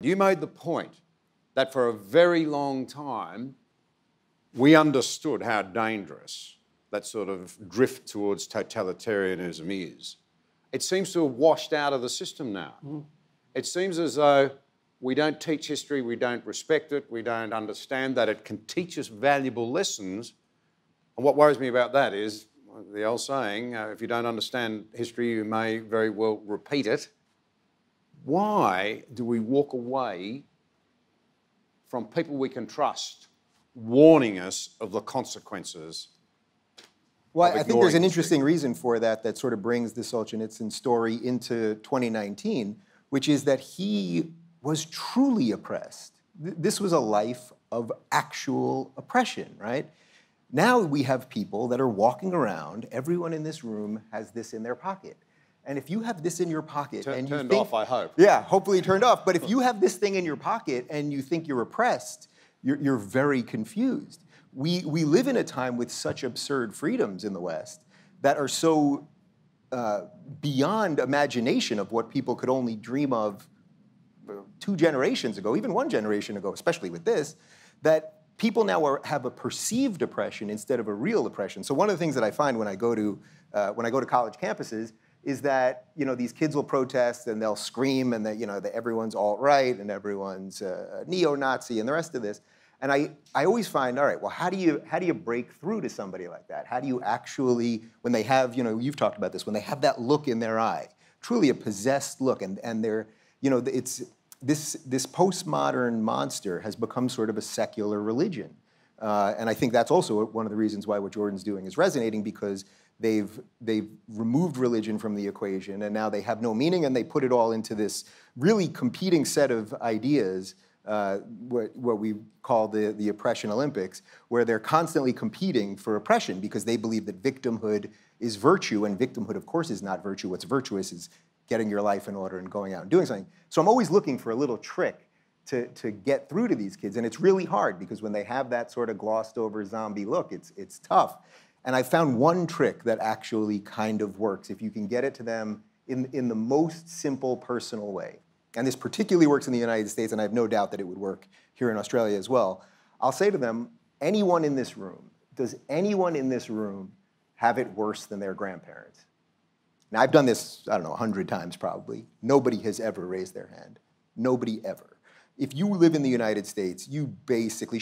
You made the point that for a very long time, we understood how dangerous that sort of drift towards totalitarianism is. It seems to have washed out of the system now. It seems as though we don't teach history, we don't respect it, we don't understand that it can teach us valuable lessons. And what worries me about that is the old saying, if you don't understand history, you may very well repeat it. Why do we walk away from people we can trust warning us of the consequences? Well, I think there's an interesting reason for that that sort of brings the Solzhenitsyn story into 2019, which is that he was truly oppressed. This was a life of actual oppression, right? Now we have people that are walking around, everyone in this room has this in their pocket. And if you have this in your pocket and you turned think, off, I hope. Yeah, hopefully turned off. But if you have this thing in your pocket and you think you're oppressed, you're very confused. We live in a time with such absurd freedoms in the West that are so beyond imagination of what people could only dream of 2 generations ago, even 1 generation ago, especially with this, that people now have a perceived oppression instead of a real oppression. So one of the things that I find when I go to college campuses is that these kids will protest and they'll scream and that everyone's alt-right and everyone's neo-Nazi and the rest of this. And I always find, all right, well, how do you break through to somebody like that? How do you actually, when they have, you've talked about this, when they have that look in their eye, truly a possessed look, and they're, it's this postmodern monster has become sort of a secular religion. And I think that's also one of the reasons why what Jordan's doing is resonating, because they've removed religion from the equation, and now they have no meaning, and they put it all into this really competing set of ideas, what we call the oppression Olympics, where they're constantly competing for oppression because they believe that victimhood is virtue, and victimhood, of course, is not virtue. What's virtuous is getting your life in order and going out and doing something. So I'm always looking for a little trick to get through to these kids, and it's really hard because when they have that sort of glossed over zombie look, it's tough. And I found one trick that actually kind of works if you can get it to them in the most simple, personal way. And this particularly works in the United States, and I have no doubt that it would work here in Australia as well. I'll say to them, anyone in this room, does anyone in this room have it worse than their grandparents? Now, I've done this, I don't know, 100 times probably. Nobody has ever raised their hand. Nobody ever. If you live in the United States, you basically,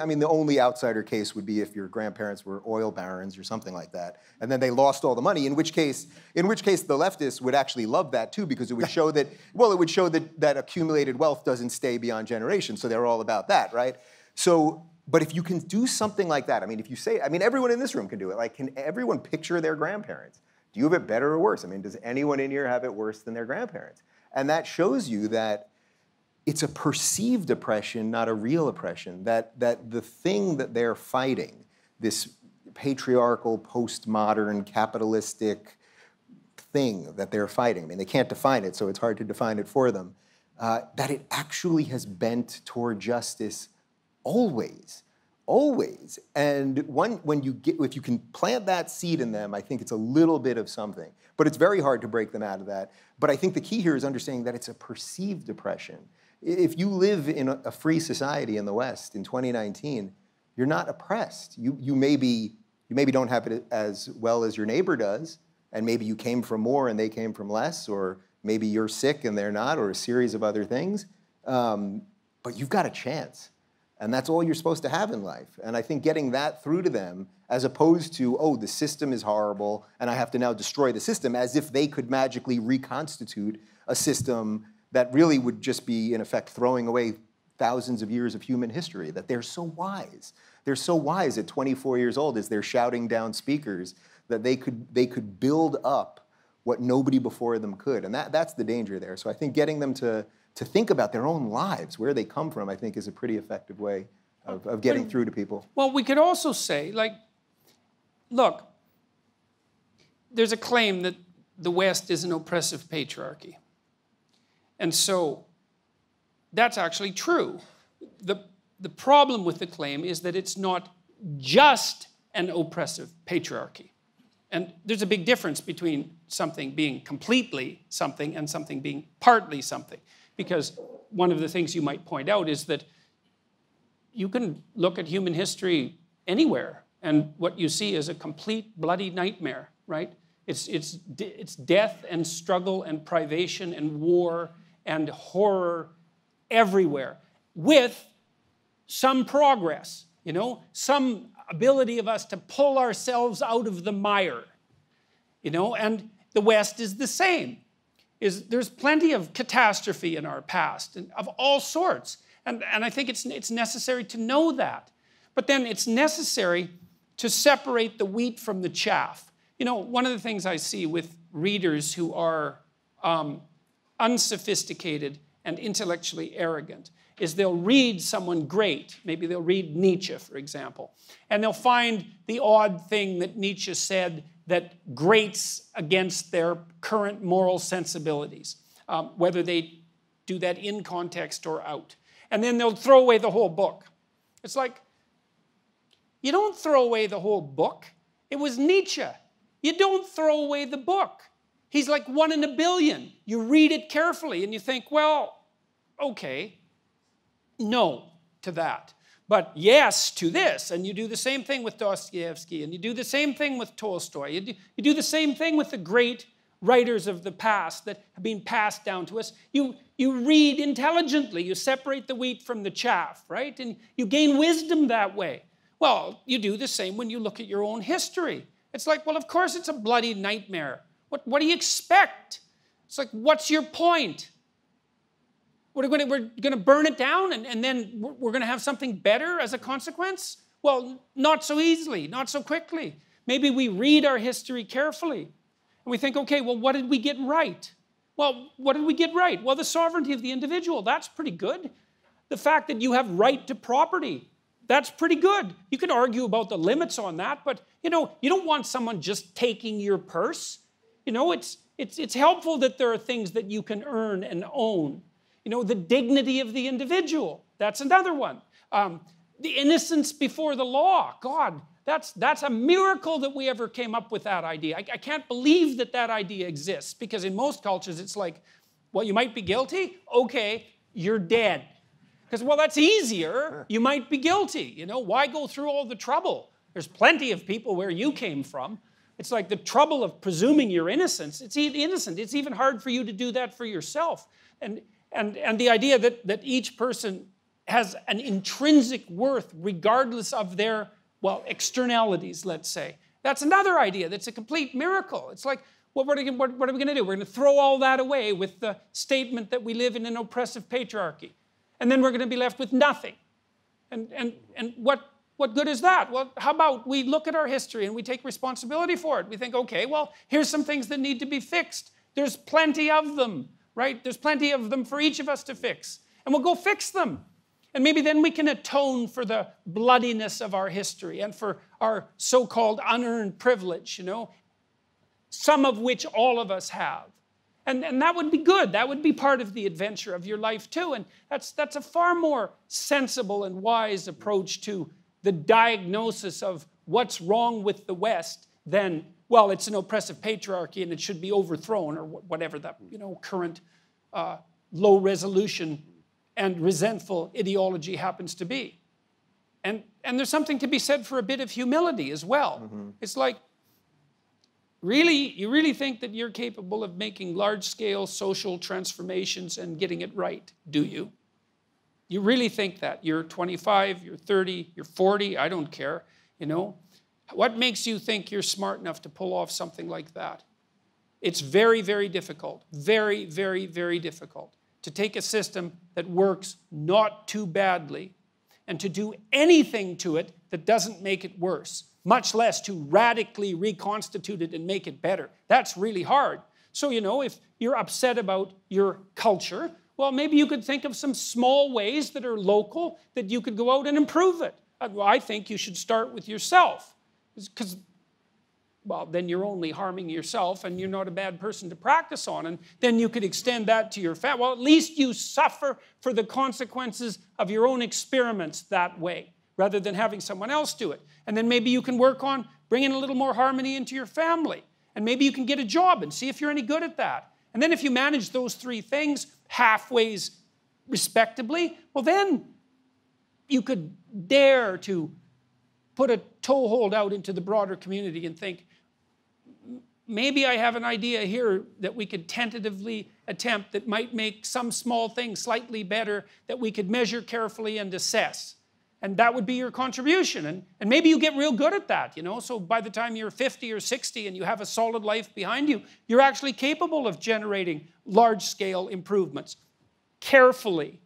I mean, the only outsider case would be if your grandparents were oil barons or something like that, and then they lost all the money, in which case the leftists would actually love that too, because it would show that, well, it would show that accumulated wealth doesn't stay beyond generations, so they're all about that, right? So, but if you can do something like that, I mean, if you say, I mean, everyone in this room can do it. Like, can everyone picture their grandparents? Do you have it better or worse? I mean, does anyone in here have it worse than their grandparents? And that shows you that it's a perceived oppression, not a real oppression, that the thing that they're fighting, this patriarchal, postmodern, capitalistic thing that they're fighting, I mean, they can't define it, so it's hard to define it for them, that it actually has bent toward justice always, always. And if you can plant that seed in them, I think it's a little bit of something. But it's very hard to break them out of that. But I think the key here is understanding that it's a perceived oppression. If you live in a free society in the West in 2019, you're not oppressed. You maybe don't have it as well as your neighbor does, and maybe you came from more and they came from less, or maybe you're sick and they're not, or a series of other things. But you've got a chance, and that's all you're supposed to have in life. And I think getting that through to them, as opposed to, oh, the system is horrible, and I have to now destroy the system, as if they could magically reconstitute a system that really would just be, in effect, throwing away thousands of years of human history, that they're so wise. They're so wise at 24 years old as they're shouting down speakers that they could build up what nobody before them could. And that's the danger there. So I think getting them to think about their own lives, where they come from, I think is a pretty effective way of getting through to people. Well, we could also say, like, look, there's a claim that the West is an oppressive patriarchy. And so that's actually true. The problem with the claim is that it's not just an oppressive patriarchy. And there's a big difference between something being completely something and something being partly something. Because one of the things you might point out is that you can look at human history anywhere, and what you see is a complete bloody nightmare, right? It's death and struggle and privation and war and horror everywhere, with some progress, you know, some ability of us to pull ourselves out of the mire, you know, and the West is the same. There's plenty of catastrophe in our past, and of all sorts, and I think it's necessary to know that. But then it's necessary to separate the wheat from the chaff. You know, one of the things I see with readers who are unsophisticated and intellectually arrogant is they'll read someone great. Maybe they'll read Nietzsche, for example, and they'll find the odd thing that Nietzsche said that grates against their current moral sensibilities, whether they do that in context or out. And then they'll throw away the whole book. It's like, you don't throw away the whole book. It was Nietzsche. You don't throw away the book. He's like 1 in a billion. You read it carefully and you think, well, okay, no to that. But yes to this. And you do the same thing with Dostoevsky, and you do the same thing with Tolstoy. You do the same thing with the great writers of the past that have been passed down to us. You read intelligently. You separate the wheat from the chaff, right? And you gain wisdom that way. Well, you do the same when you look at your own history. It's like, well, of course it's a bloody nightmare. What do you expect? It's like, what's your point? We're going to burn it down and then we're going to have something better as a consequence? Well, not so easily, not so quickly. Maybe we read our history carefully and we think, okay, well, what did we get right? Well, what did we get right? Well, the sovereignty of the individual, that's pretty good. The fact that you have right to property, that's pretty good. You can argue about the limits on that, but you know, you don't want someone just taking your purse. You know, it's helpful that there are things that you can earn and own. You know, the dignity of the individual, that's another one. The innocence before the law, God, that's a miracle that we ever came up with that idea. I can't believe that idea exists, because in most cultures it's like, well, you might be guilty, okay, you're dead. Because, well, that's easier, you might be guilty, you know, why go through all the trouble? There's plenty of people where you came from. It's like the trouble of presuming your innocence. It's innocent. It's even hard for you to do that for yourself. And the idea that each person has an intrinsic worth regardless of their, well, externalities, let's say. That's another idea that's a complete miracle. It's like, well, what are we going to do? We're going to throw all that away with the statement that we live in an oppressive patriarchy. And then we're going to be left with nothing. And what good is that? Well, how about we look at our history and we take responsibility for it? We think, okay, well, here's some things that need to be fixed. There's plenty of them, right? There's plenty of them for each of us to fix. And we'll go fix them. And maybe then we can atone for the bloodiness of our history and for our so-called unearned privilege, you know, some of which all of us have. And that would be good. That would be part of the adventure of your life too. And that's a far more sensible and wise approach to the diagnosis of what's wrong with the West than, well, it's an oppressive patriarchy and it should be overthrown, or whatever that, you know, current low resolution and resentful ideology happens to be. And there's something to be said for a bit of humility as well. Mm-hmm. It's like, really, you really think that you're capable of making large-scale social transformations and getting it right, do you? You really think that? You're 25, you're 30, you're 40, I don't care, you know? What makes you think you're smart enough to pull off something like that? It's very, very difficult, very, very, very difficult to take a system that works not too badly and to do anything to it that doesn't make it worse, much less to radically reconstitute it and make it better. That's really hard. So, you know, if you're upset about your culture, well, maybe you could think of some small ways that are local that you could go out and improve it. I think you should start with yourself, because, well, then you're only harming yourself and you're not a bad person to practice on. And then you could extend that to your family. Well, at least you suffer for the consequences of your own experiments that way, rather than having someone else do it. And then maybe you can work on bringing a little more harmony into your family. And maybe you can get a job and see if you're any good at that. And then if you manage those three things halfways respectably, well then you could dare to put a toehold out into the broader community and think, maybe I have an idea here that we could tentatively attempt that might make some small thing slightly better that we could measure carefully and assess. And that would be your contribution. And maybe you get real good at that, you know? So by the time you're 50 or 60 and you have a solid life behind you, you're actually capable of generating large-scale improvements carefully